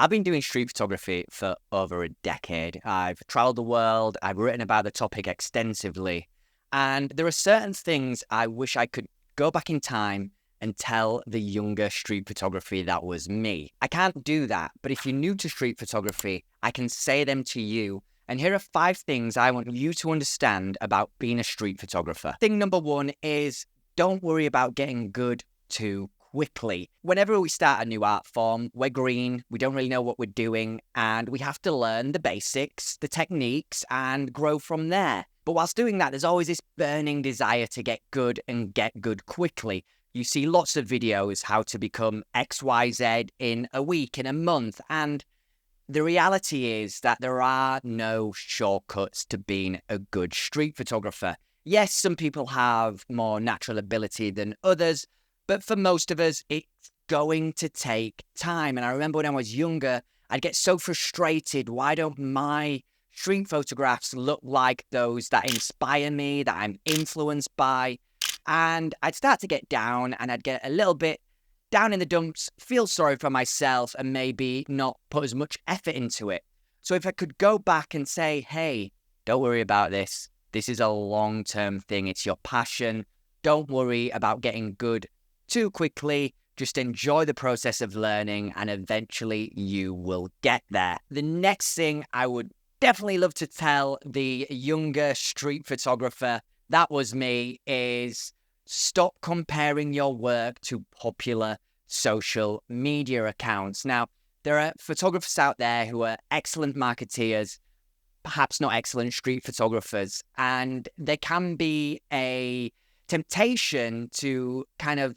I've been doing street photography for over a decade. I've traveled the world, I've written about the topic extensively, and there are certain things I wish I could go back in time and tell the younger street photography that was me. I can't do that, but if you're new to street photography, I can say them to you. And here are 5 things I want you to understand about being a street photographer. Thing number 1 is don't worry about getting good too quickly. Whenever we start a new art form, we're green, we don't really know what we're doing, and we have to learn the basics, the techniques, and grow from there. But whilst doing that, there's always this burning desire to get good and get good quickly. You see lots of videos how to become XYZ in a week, in a month, and the reality is that there are no shortcuts to being a good street photographer. Yes, some people have more natural ability than others, but for most of us, it's going to take time. And I remember when I was younger, I'd get so frustrated. Why don't my street photographs look like those that inspire me, that I'm influenced by? And I'd start to get down and I'd get a little bit down in the dumps, feel sorry for myself, and maybe not put as much effort into it. So if I could go back and say, hey, don't worry about this. This is a long-term thing. It's your passion. Don't worry about getting good too quickly. Just enjoy the process of learning and eventually you will get there. The next thing I would definitely love to tell the younger street photographer, that was me, is stop comparing your work to popular social media accounts. Now, there are photographers out there who are excellent marketeers, perhaps not excellent street photographers, and there can be a temptation to kind of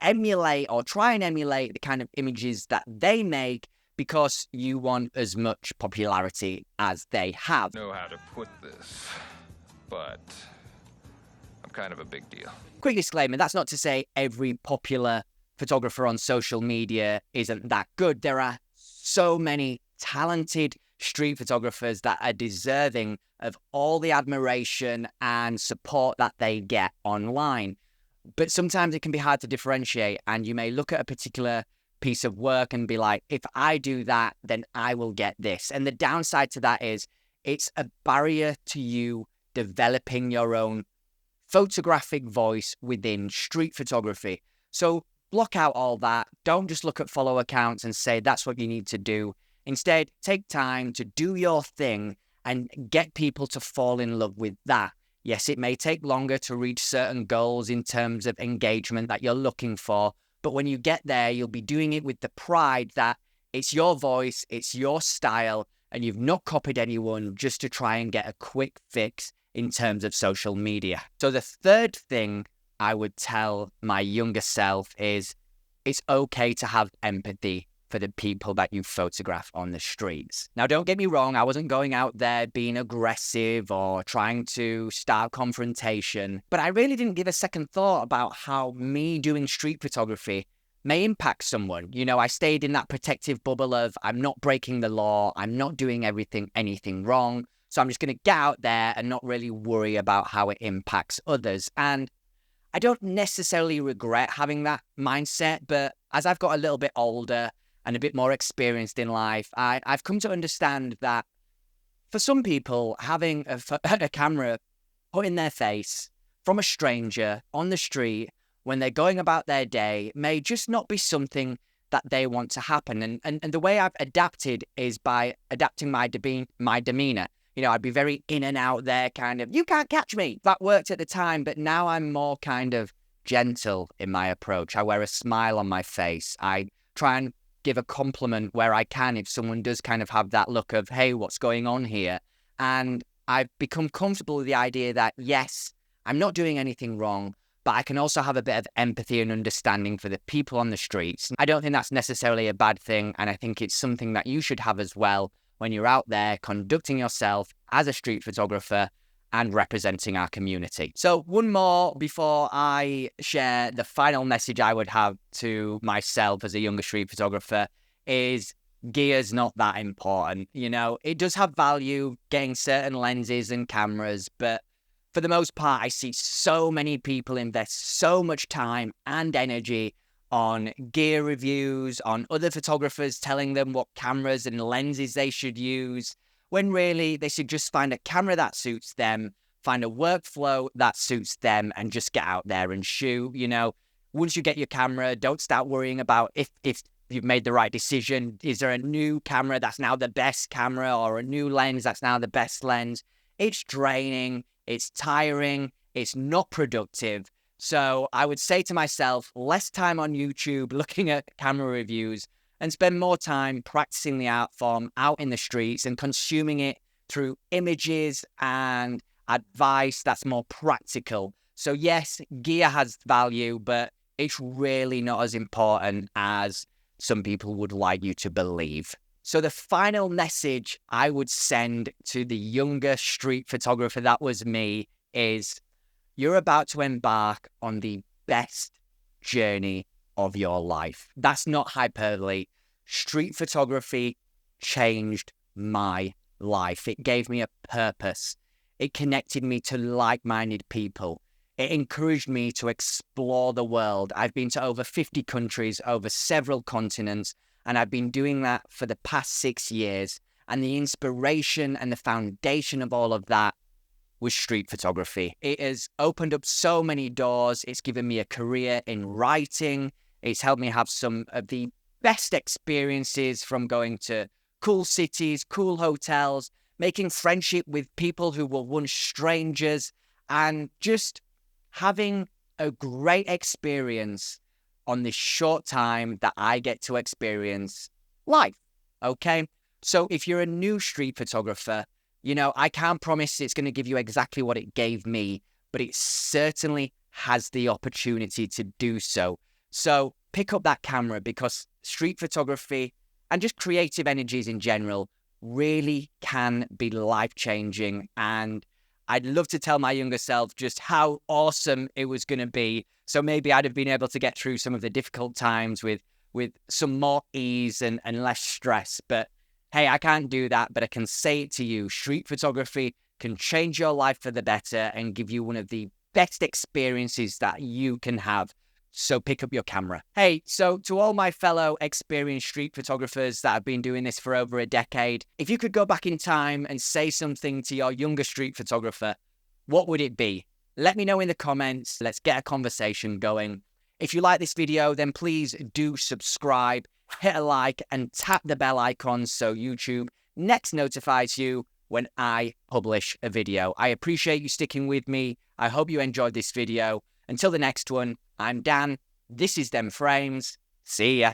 emulate or try and emulate the kind of images that they make because you want as much popularity as they have. Know how to put this, but I'm kind of a big deal. Quick disclaimer, that's not to say every popular photographer on social media isn't that good. There are so many talented street photographers that are deserving of all the admiration and support that they get online. But sometimes it can be hard to differentiate, and you may look at a particular piece of work and be like, if I do that, then I will get this. And the downside to that is it's a barrier to you developing your own photographic voice within street photography. So block out all that. Don't just look at follow accounts and say that's what you need to do. Instead, take time to do your thing and get people to fall in love with that. Yes, it may take longer to reach certain goals in terms of engagement that you're looking for, but when you get there, you'll be doing it with the pride that it's your voice, it's your style, and you've not copied anyone just to try and get a quick fix in terms of social media. So the third thing I would tell my younger self is it's okay to have empathy for the people that you photograph on the streets. Now, don't get me wrong, I wasn't going out there being aggressive or trying to start confrontation, but I really didn't give a second thought about how me doing street photography may impact someone. You know, I stayed in that protective bubble of I'm not breaking the law, I'm not doing anything wrong, so I'm just going to get out there and not really worry about how it impacts others. And I don't necessarily regret having that mindset, but as I've got a little bit older and a bit more experienced in life, I've come to understand that for some people, having a camera put in their face from a stranger on the street when they're going about their day may just not be something that they want to happen. And the way I've adapted is by adapting my demeanor. You know, I'd be very in and out there, kind of, you can't catch me. That worked at the time, but now I'm more kind of gentle in my approach. I wear a smile on my face. I try and give a compliment where I can if someone does kind of have that look of, hey, what's going on here? And I've become comfortable with the idea that, yes, I'm not doing anything wrong, but I can also have a bit of empathy and understanding for the people on the streets. I don't think that's necessarily a bad thing, and I think it's something that you should have as well when you're out there conducting yourself as a street photographer and representing our community. So one more before I share the final message I would have to myself as a younger street photographer is gear's not that important. You know, it does have value getting certain lenses and cameras, but for the most part, I see so many people invest so much time and energy on gear reviews, on other photographers telling them what cameras and lenses they should use, when really they should just find a camera that suits them, find a workflow that suits them, and just get out there and shoot. Once you get your camera, don't start worrying about if you've made the right decision. Is there a new camera that's now the best camera, or a new lens that's now the best lens? It's draining, it's tiring, it's not productive. So I would say to myself, less time on YouTube looking at camera reviews and spend more time practicing the art form out in the streets and consuming it through images and advice that's more practical. So yes, gear has value, but it's really not as important as some people would like you to believe. So the final message I would send to the younger street photographer, that was me, is you're about to embark on the best journey of your life. That's not hyperbole. Street photography changed my life. It gave me a purpose. It connected me to like-minded people. It encouraged me to explore the world. I've been to over 50 countries, over several continents, and I've been doing that for the past 6 years. And the inspiration and the foundation of all of that was street photography. It has opened up so many doors. It's given me a career in writing. It's helped me have some of the best experiences, from going to cool cities, cool hotels, making friendship with people who were once strangers, and just having a great experience on this short time that I get to experience life. Okay? So if you're a new street photographer, I can't promise it's going to give you exactly what it gave me, but it certainly has the opportunity to do so. So pick up that camera, because street photography and just creative energies in general really can be life-changing. And I'd love to tell my younger self just how awesome it was going to be. So maybe I'd have been able to get through some of the difficult times with some more ease and less stress. But hey, I can't do that, but I can say it to you. Street photography can change your life for the better and give you one of the best experiences that you can have. So pick up your camera. Hey, so to all my fellow experienced street photographers that have been doing this for over a decade, if you could go back in time and say something to your younger street photographer, what would it be? Let me know in the comments. Let's get a conversation going. If you like this video, then please do subscribe, hit a like, and tap the bell icon so YouTube next notifies you when I publish a video. I appreciate you sticking with me. I hope you enjoyed this video. Until the next one, I'm Dan. This is Dem Frames. See ya.